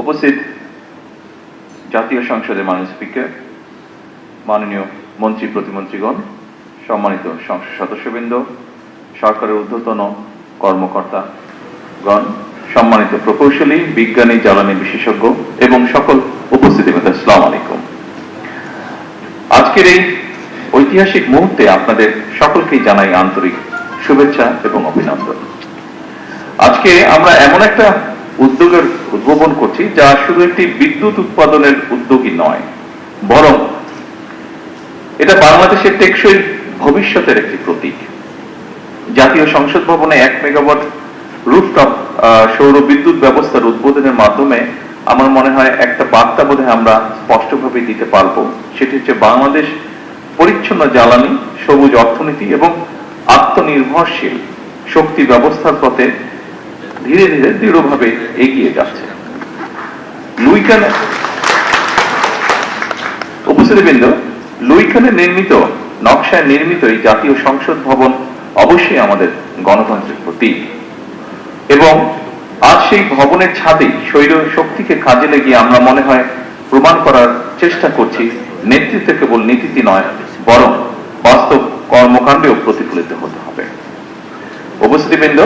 উপস্থিত জাতীয় সংসদের মাননীয় স্পিকার, মাননীয় মন্ত্রী প্রতিমন্ত্রীগণ, সম্মানিত সংসদ সদস্যবৃন্দ, সরকারের ঊর্ধ্বতন কর্মকর্তাগণ, সম্মানিত প্রকৌশলী, বিজ্ঞানী, জ্বালানি বিশেষজ্ঞ এবং সকল উপস্থিতিবৃন্দ, আসসালামু আলাইকুম। আজকের এই ঐতিহাসিক মুহূর্তে আপনাদের সকলকেই জানাই আন্তরিক শুভেচ্ছা এবং অভিনন্দন। আজকে আমরা এমন একটা উদ্যোগের উদ্ভাবন করছি যা শুধু একটি বিদ্যুৎ উৎপাদনের উদ্যোগই নয়, বরং এটা বাংলাদেশের টেকসই ভবিষ্যতের একটি প্রতীক। জাতীয় সংসদ ভবনে 1 মেগাওয়াট রুফটপ সৌর বিদ্যুৎ ব্যবস্থার উদ্বোধনের মাধ্যমে আমার মনে হয় একটা বার্তা বোধহয় আমরা স্পষ্টভাবে দিতে পারবো। সেটি হচ্ছে বাংলাদেশ পরিচ্ছন্ন জ্বালানি, সবুজ অর্থনীতি এবং আত্মনির্ভরশীল শক্তি ব্যবস্থার পথে ধীরে ধীরে দৃঢ়ভাবে এগিয়ে যাচ্ছে। উপস্থিতিবৃন্দ, লুইখানে নির্মিত, নকশায় নির্মিত এই জাতীয় সংসদ ভবন অবশ্যই আমাদের গণতন্ত্রের প্রতীক এবং আজ সেই ভবনের ছাদে সৌর শক্তিকে কাজে লাগিয়ে আমরা মনে হয় প্রমাণ করার চেষ্টা করছি নেতৃত্ব কেবল নীতিতে নয়, বরং বাস্তব কর্মকাণ্ডেও প্রতিফলিত হতে হবে। উপস্থিতিবৃন্দ,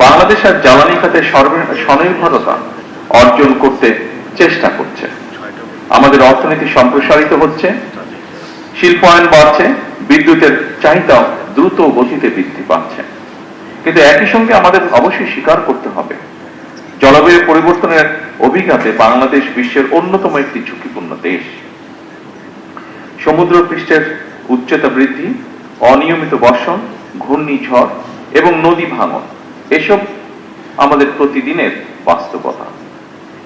বাংলাদেশ আর জ্বালানি খাতে স্বনির্ভরতা অর্জন করতে চেষ্টা করছে। আমাদের অর্থনীতি সম্প্রসারিত হচ্ছে, শিল্পায়ন বাড়ছে, বিদ্যুতের চাহিদা দ্রুত গতিতে বৃদ্ধি পাচ্ছে। কিন্তু একই সঙ্গে আমাদের অবশ্যই স্বীকার করতে হবে, জলবায়ু পরিবর্তনের অভিঘাতে বাংলাদেশ বিশ্বের অন্যতম একটি ঝুঁকিপূর্ণ দেশ। সমুদ্র পৃষ্ঠের উচ্চতা বৃদ্ধি, অনিয়মিত বর্ষণ, ঘূর্ণিঝড় এবং নদী ভাঙন এসব আমাদের প্রতিদিনের বাস্তবতা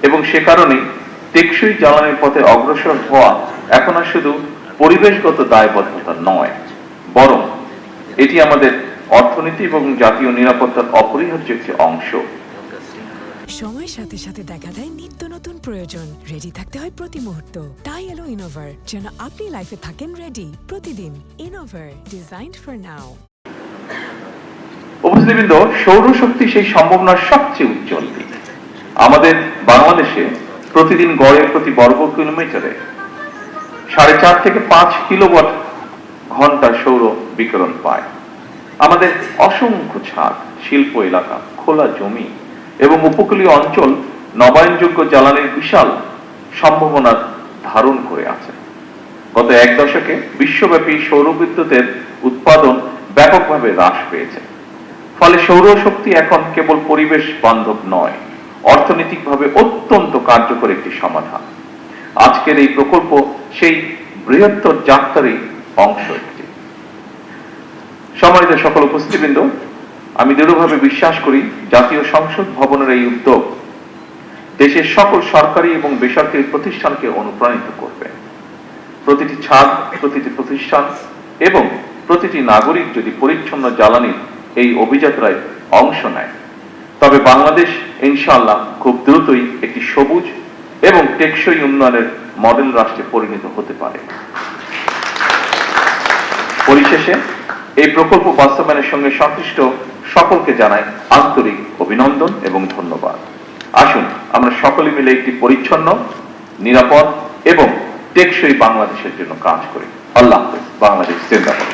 এবং সে কারণেই টেকসই জ্বালানির পথে অগ্রসর হওয়া এখন আর শুধু পরিবেশগত দায়বদ্ধতা নয়, বরং এটি আমাদের অর্থনীতি এবং জাতীয় নিরাপত্তার অপরিহার্য একটি অংশ। সময়ের সাথে সাথে দেখা দেয় নিত্য নতুন প্রয়োজন। রেডি থাকতে হয় প্রতি মুহূর্ত। তাই এলো ইনোভার, যেন আপনি লাইফে থাকেন রেডি প্রতিদিন। ইনোভার, ডিজাইনড ফর নাও। উপস্থিতিবৃন্দ, সৌরশক্তি সেই সম্ভাবনার সবচেয়ে উজ্জ্বল দিক। আমাদের বাংলাদেশে প্রতিদিন গড়ে প্রতি বর্গ কিলোমিটারে 4.5 থেকে 5 কিলোওয়াট ঘন্টা সৌর বিকিরণ পায়। আমাদের অসংখ্য ছাদ, শিল্প এলাকা, খোলা জমি এবং উপকূলীয় অঞ্চল নবায়নযোগ্য জ্বালানির বিশাল সম্ভাবনা ধারণ করে আছে। গত 1 দশকে বিশ্বব্যাপী সৌর বিদ্যুতের উৎপাদন ব্যাপকভাবে হ্রাস পেয়েছে। ফলে সৌরশক্তি এখন কেবল পরিবেশ বান্ধব নয়, অর্থনৈতিকভাবে অত্যন্ত কার্যকর একটি সমাধান। আজকের এই প্রকল্প সেই বৃহত্তর যাত্রারই অংশ একটি। সম্মানিত সকল উপস্থিতিবৃন্দ, আমি দৃঢ়ভাবে বিশ্বাস করি জাতীয় সংসদ ভবনের এই উদ্যোগ দেশের সকল সরকারি এবং বেসরকারি প্রতিষ্ঠানকে অনুপ্রাণিত করবে। প্রতিটি ছাদ, প্রতিটি প্রতিষ্ঠান এবং প্রতিটি নাগরিক যদি পরিচ্ছন্ন জ্বালানির এই অভিযাত্রায় অংশ নেয়, তবে বাংলাদেশ ইনশাআল্লাহ খুব দ্রুতই একটি সবুজ এবং টেকসই উন্নয়নের মডেল রাষ্ট্রে পরিণত হতে পারে। পরিশেষে এই প্রকল্প বাস্তবায়নের সঙ্গে সংশ্লিষ্ট সকলকে জানাই আন্তরিক অভিনন্দন এবং ধন্যবাদ। আসুন আমরা সকলে মিলে একটি পরিচ্ছন্ন, নিরাপদ এবং টেকসই বাংলাদেশের জন্য কাজ করি। আল্লাহ হাফেজ। বাংলাদেশ জিন্দাবাদ।